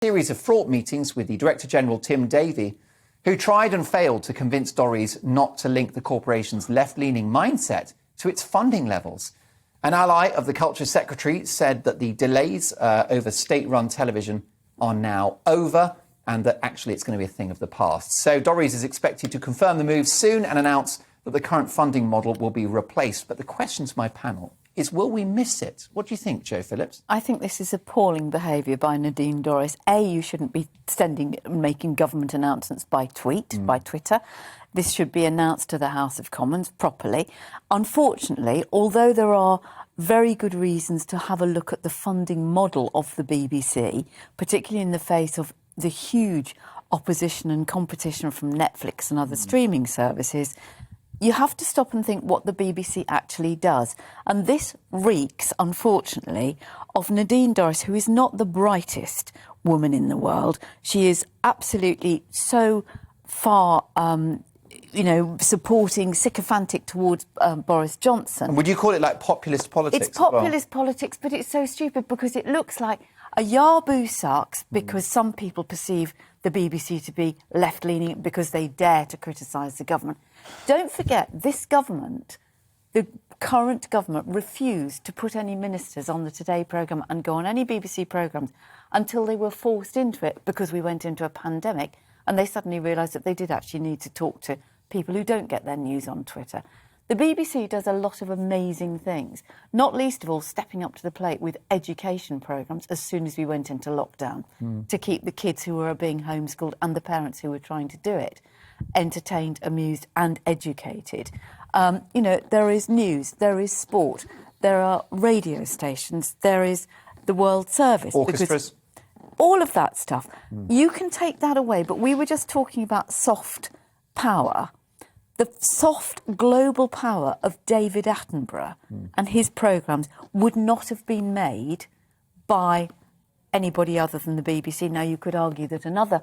Series of fraught meetings with the Director General Tim Davie, who tried and failed to convince Dorries not to link the corporation's left-leaning mindset to its funding levels. An ally of the Culture Secretary said that the delays over state-run television are now over and that actually it's going to be a thing of the past. So Dorries is expected to confirm the move soon and announce that the current funding model will be replaced. But the question to my panel is, will we miss it? What do you think, Jo Phillips? I think this is appalling behaviour by Nadine Dorries. You shouldn't be making government announcements by by Twitter. This should be announced to the House of Commons properly. Unfortunately, although there are very good reasons to have a look at the funding model of the BBC, particularly in the face of the huge opposition and competition from Netflix and other streaming services, you have to stop and think what the BBC actually does. And this reeks, unfortunately, of Nadine Dorries, who is not the brightest woman in the world. She is absolutely so far, supporting, sycophantic towards Boris Johnson. And would you call it like populist politics? It's populist politics, but it's so stupid because it looks like a Yahoo sucks because some people perceive the BBC to be left-leaning because they dare to criticise the government. Don't forget, this government, the current government, refused to put any ministers on the Today programme and go on any BBC programmes until they were forced into it because we went into a pandemic and they suddenly realised that they did actually need to talk to people who don't get their news on Twitter. The BBC does a lot of amazing things, not least of all stepping up to the plate with education programmes as soon as we went into lockdown to keep the kids who were being homeschooled and the parents who were trying to do it entertained, amused and educated. There is news, there is sport, there are radio stations, there is the World Service. Orchestras. All of that stuff. You can take that away, but we were just talking about soft power. The soft global power of David Attenborough and his programmes would not have been made by anybody other than the BBC. Now, you could argue that another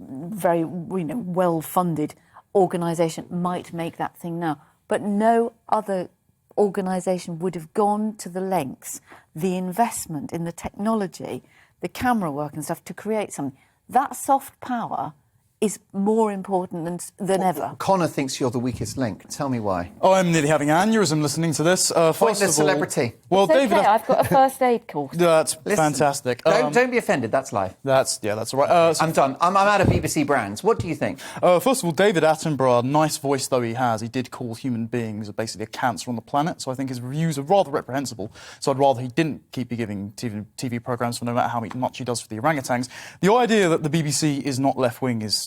very well-funded organisation might make that thing now, but no other organisation would have gone to the lengths, the investment in the technology, the camera work and stuff to create something. That soft power is more important than ever. Connor thinks you're the weakest link. Tell me why. Oh, I'm nearly having an aneurysm listening to this. Pointless celebrity. Well, it's David, okay, I've got a first aid course. That's fantastic. Don't be offended. That's live. That's all right. I'm done. I'm out of BBC brands. What do you think? First of all, David Attenborough, nice voice though he has, he did call human beings basically a cancer on the planet. So I think his views are rather reprehensible. So I'd rather he didn't keep giving TV programmes for no matter how much he does for the orangutans. The idea that the BBC is not left-wing is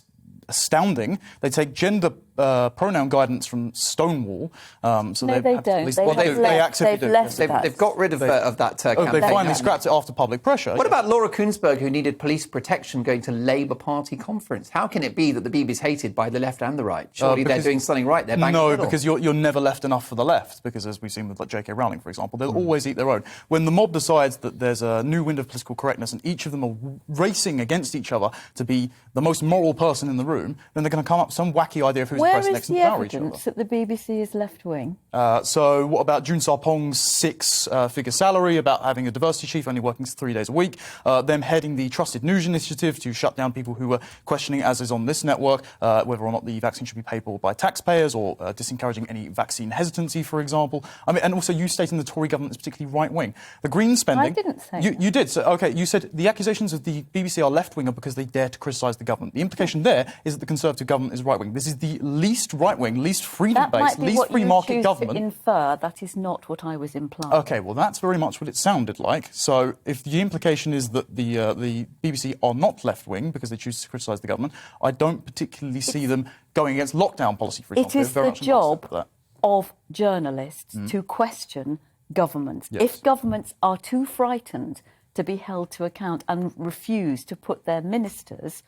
astounding. They take gender pronoun guidance from Stonewall. No, they don't. They've got rid of that campaign. They finally scrapped it after public pressure. What about Laura Kuenssberg, who needed police protection going to Labour Party conference? How can it be that the BBC is hated by the left and the right? Surely they're doing something right. They're bang in the middle. Because you're never left enough for the left, because as we've seen with J.K. Rowling, for example, they'll always eat their own. When the mob decides that there's a new wind of political correctness and each of them are racing against each other to be the most moral person in the room, then they're going to come up with some wacky idea of who's the person next in power each other. Where is the evidence that the BBC is left-wing? So what about June Sarpong's six-figure salary, about having a diversity chief only working 3 days a week, them heading the Trusted News Initiative to shut down people who were questioning, as is on this network, whether or not the vaccine should be paid for by taxpayers or disencouraging any vaccine hesitancy, for example. I mean, and also you stating the Tory government is particularly right-wing. The Green spending... I didn't say that. You did. So, OK, you said the accusations of the BBC are left-wing are because they dare to criticise the government. The implication there is that the Conservative government is right-wing. This is the least right-wing, least freedom-based, least free market government. To infer. That is not what I was implying. OK, well, that's very much what it sounded like. So if the implication is that the BBC are not left-wing because they choose to criticise the government, I don't particularly see them going against lockdown policy, for example. It is the job of journalists to question governments. Yes. If governments are too frightened to be held to account and refuse to put their ministers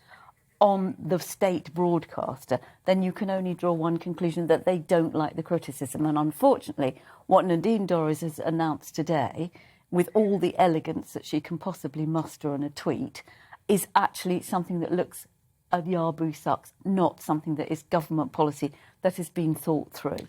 on the state broadcaster, then you can only draw one conclusion, that they don't like the criticism. And unfortunately, what Nadine Dorries has announced today, with all the elegance that she can possibly muster on a tweet, is actually something that looks a Yahoo sucks, not something that is government policy that has been thought through.